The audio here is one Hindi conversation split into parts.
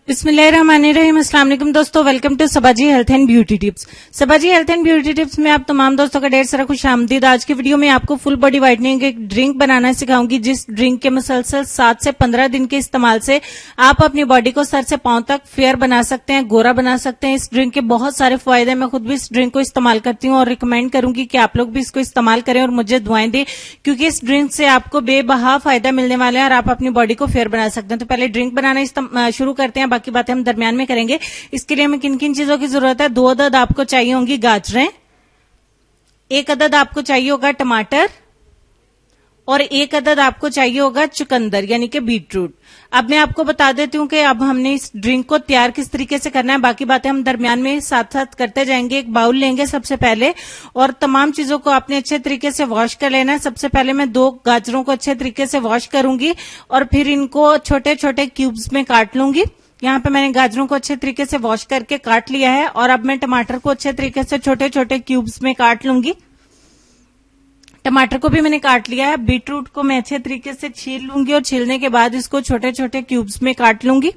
बिस्मिल्लाहिर्रहमानिर्रहीम। अस्सलाम वालेकुम दोस्तों, welcome to Sabaji health and beauty tips. Sabaji health and beauty tips में आप तमाम दोस्तों का ढेर सारा खुशामदीद। आज की वीडियो में आपको फुल बॉडी व्हाइटनिंग एक ड्रिंक बनाना सिखाऊंगी, जिस ड्रिंक के मुसलसल 7 से 15 दिन के इस्तेमाल से आप अपनी बॉडी को सर से पांव तक फेयर बना सकते हैं, गोरा बना सकते हैं। इस ड्रिंक के बहुत सारे फायदे, मैं खुद भी इस ड्रिंक को इस्तेमाल करती हूँ और रिकमेंड करूंगी कि आप लोग भी इसको इस्तेमाल करें और मुझे दुआएं दें, क्योंकि इस ड्रिंक से आपको बेबहा फायदा मिलने वाला है और आप अपनी बॉडी को फेयर बना सकते हैं। तो पहले ड्रिंक बनाना शुरू करते हैं, बाकी बातें हम दरमियान में करेंगे। इसके लिए हमें किन किन चीजों की जरूरत है। 2 अदद आपको चाहिए होंगी गाजरें, 1 अदद आपको चाहिए होगा टमाटर और 1 अदद आपको चाहिए होगा चुकंदर यानी कि बीटरूट। अब मैं आपको बता देती हूँ कि अब हमने इस ड्रिंक को तैयार किस तरीके से करना है, बाकी बातें हम दरमियान में साथ साथ करते जाएंगे। एक बाउल लेंगे सबसे पहले और तमाम चीजों को आपने अच्छे तरीके से वॉश कर लेना है। सबसे पहले मैं 2 गाजरों को अच्छे तरीके से वॉश करूंगी और फिर इनको छोटे छोटे क्यूब्स में काट लूंगी। यहाँ पे मैंने गाजरों को अच्छे तरीके से वॉश करके काट लिया है और अब मैं टमाटर को अच्छे तरीके से छोटे छोटे क्यूब्स में काट लूंगी। टमाटर को भी मैंने काट लिया है। बीटरूट को मैं अच्छे तरीके से छील लूंगी और छीलने के बाद इसको छोटे छोटे क्यूब्स में काट लूंगी।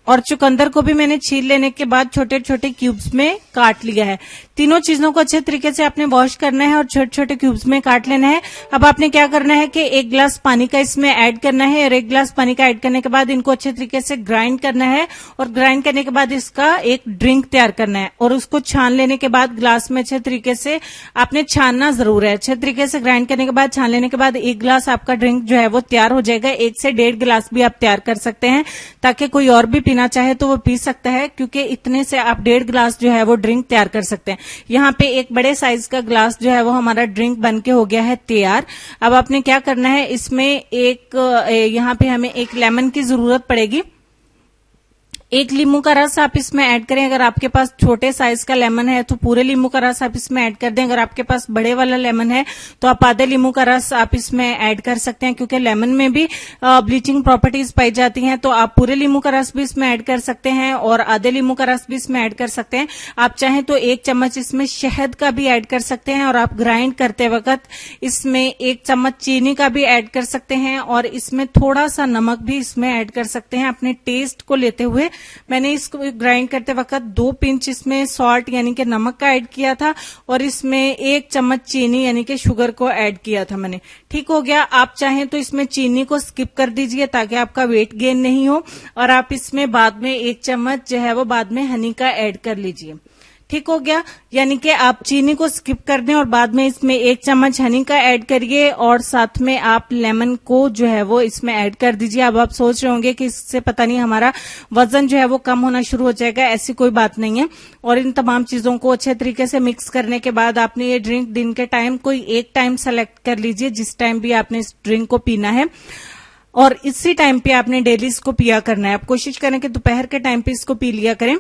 और चुकंदर को भी मैंने छील लेने के बाद छोटे छोटे क्यूब्स में काट लिया है। तीनों चीजों को अच्छे तरीके से आपने वॉश करना है और छोटे छोटे क्यूब्स में काट लेना है। अब आपने क्या करना है कि 1 गिलास पानी का इसमें ऐड करना है और 1 गिलास पानी का ऐड करने के बाद इनको अच्छे तरीके से ग्राइंड करना है और ग्राइंड करने के बाद इसका एक ड्रिंक तैयार करना है और उसको छान लेने के बाद गिलास में अच्छे तरीके से आपने छानना जरूर है। अच्छे तरीके से ग्राइंड करने के बाद, छान लेने के बाद 1 गिलास आपका ड्रिंक जो है वो तैयार हो जाएगा। 1 से 1.5 गिलास भी आप तैयार कर सकते हैं, ताकि कोई और भी पीना चाहे तो वो पी सकता है, क्योंकि इतने से आप 1.5 गिलास जो है वो ड्रिंक तैयार कर सकते हैं। यहाँ पे एक बड़े साइज का गिलास जो है वो हमारा ड्रिंक बन के हो गया है तैयार। अब आपने क्या करना है, इसमें यहाँ पे हमें 1 लेमन की जरूरत पड़ेगी। 1 लींबू का रस आप इसमें ऐड करें। अगर आपके पास छोटे साइज का लेमन है तो पूरे लींबू का रस आप इसमें ऐड कर दें। अगर आपके पास बड़े वाला लेमन है तो आप आधे लींबू का रस आप इसमें ऐड कर सकते हैं, क्योंकि लेमन में भी ब्लीचिंग प्रॉपर्टीज पाई जाती हैं। तो आप पूरे लींबू का रस भी इसमें ऐड कर सकते हैं और आधे लींबू का रस भी इसमें ऐड कर सकते हैं। आप चाहें तो 1 चम्मच इसमें शहद का भी ऐड कर सकते हैं और आप ग्राइंड करते वक्त इसमें 1 चम्मच चीनी का भी ऐड कर सकते हैं और इसमें थोड़ा सा नमक भी इसमें ऐड कर सकते हैं अपने टेस्ट को लेते हुए। मैंने इसको ग्राइंड करते वक्त 2 पिंच इसमें सॉल्ट यानी कि नमक का ऐड किया था और इसमें 1 चम्मच चीनी यानी कि शुगर को ऐड किया था मैंने। ठीक हो गया। आप चाहें तो इसमें चीनी को स्किप कर दीजिए ताकि आपका वेट गेन नहीं हो और आप इसमें बाद में 1 चम्मच जो है वो बाद में हनी का ऐड कर लीजिए। ठीक हो गया, यानी कि आप चीनी को स्किप कर दें और बाद में इसमें 1 चम्मच हनी का ऐड करिए और साथ में आप लेमन को जो है वो इसमें ऐड कर दीजिए। अब आप सोच रहे होंगे कि इससे पता नहीं हमारा वजन जो है वो कम होना शुरू हो जाएगा। ऐसी कोई बात नहीं है। और इन तमाम चीजों को अच्छे तरीके से मिक्स करने के बाद आपने ये ड्रिंक दिन के टाइम कोई एक टाइम सेलेक्ट कर लीजिए, जिस टाइम भी आपने इस ड्रिंक को पीना है, और इसी टाइम पे आपने डेली इसको पिया करना है। आप कोशिश करें कि दोपहर के टाइम पे इसको पी लिया करें।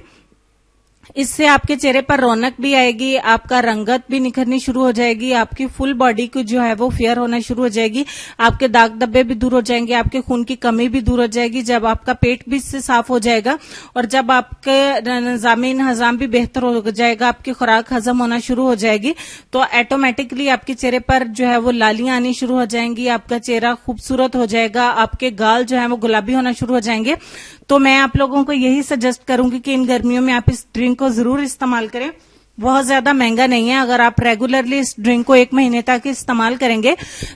इससे आपके चेहरे पर रौनक भी आएगी, आपका रंगत भी निखरनी शुरू हो जाएगी, आपकी फुल बॉडी को जो है वो फेयर होना शुरू हो जाएगी, आपके दाग धब्बे भी दूर हो जाएंगे, आपके खून की कमी भी दूर हो जाएगी। जब आपका पेट भी इससे साफ हो जाएगा और जब आपके निजाम हजाम भी बेहतर हो जाएगा, आपकी खुराक हजम होना शुरू हो जाएगी, तो ऑटोमेटिकली आपके चेहरे पर जो है वो लालियां आनी शुरू हो जाएंगी, आपका चेहरा खूबसूरत हो जाएगा, आपके गाल जो है वो गुलाबी होना शुरू हो जाएंगे। तो मैं आप लोगों को यही सजेस्ट करूंगी कि इन गर्मियों में आप इस ड्रिंक को जरूर इस्तेमाल करें। बहुत ज्यादा महंगा नहीं है। अगर आप रेगुलरली इस ड्रिंक को 1 महीने तक इस्तेमाल करेंगे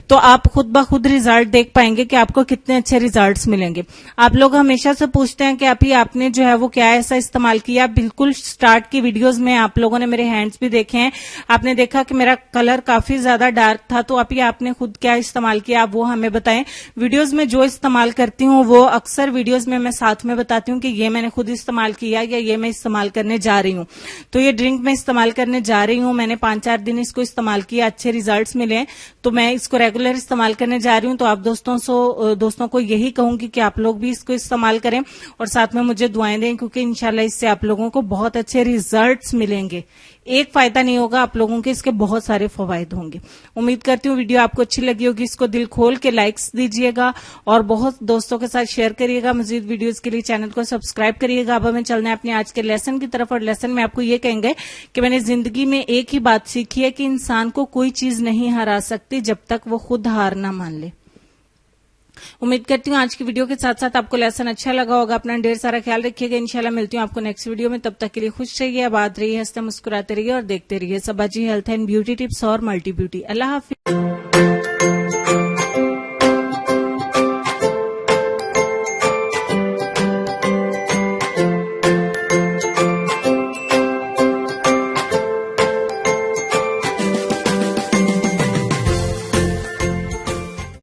तो आप खुद ब खुद रिजल्ट देख पाएंगे कि आपको कितने अच्छे रिजल्ट्स मिलेंगे। आप लोग हमेशा से पूछते हैं कि अभी आपने जो है वो क्या ऐसा इस्तेमाल किया। बिल्कुल स्टार्ट की वीडियोस में आप लोगों ने मेरे हैंड्स भी देखे हैं, आपने देखा कि मेरा कलर काफी ज्यादा डार्क था। तो अभी आपने खुद क्या इस्तेमाल किया आप वो हमें बताएं। वीडियोज में जो इस्तेमाल करती हूँ वो अक्सर वीडियोज में मैं साथ में बताती हूँ कि ये मैंने खुद इस्तेमाल किया या ये मैं इस्तेमाल करने जा रही हूँ। तो ये ड्रिंक मैं इस्तेमाल करने जा रही हूं, मैंने 5-4 दिन इसको इस्तेमाल किया, अच्छे रिजल्ट्स मिले, तो मैं इसको रेगुलर इस्तेमाल करने जा रही हूं। तो आप दोस्तों को यही कहूंगी कि आप लोग भी इसको इस्तेमाल करें और साथ में मुझे दुआएं दें, क्योंकि इंशाल्लाह इससे आप लोगों को बहुत अच्छे रिजल्ट्स मिलेंगे। एक फायदा नहीं होगा आप लोगों के, इसके बहुत सारे फवायद होंगे। उम्मीद करती हूँ वीडियो आपको अच्छी लगी होगी। इसको दिल खोल के लाइक्स दीजिएगा और बहुत दोस्तों के साथ शेयर करिएगा। मजीद वीडियोस के लिए चैनल को सब्सक्राइब करिएगा। अब हमें चलना है अपने आज के लेसन की तरफ और लेसन में आपको ये कहेंगे कि मैंने जिंदगी में एक ही बात सीखी है कि इंसान को कोई चीज नहीं हरा सकती जब तक वो खुद हार ना मान ले। उम्मीद करती हूँ आज की वीडियो के साथ साथ आपको लेसन अच्छा लगा होगा। अपना ढेर सारा ख्याल रखिएगा। इंशाल्लाह मिलती हूँ आपको नेक्स्ट वीडियो में। तब तक के लिए खुश रहिए, आबाद रहिए, हंसते मुस्कुराते रहिए और देखते रहिए सबाजी हेल्थ एंड ब्यूटी टिप्स और मल्टी ब्यूटी। अल्लाह हाफिज।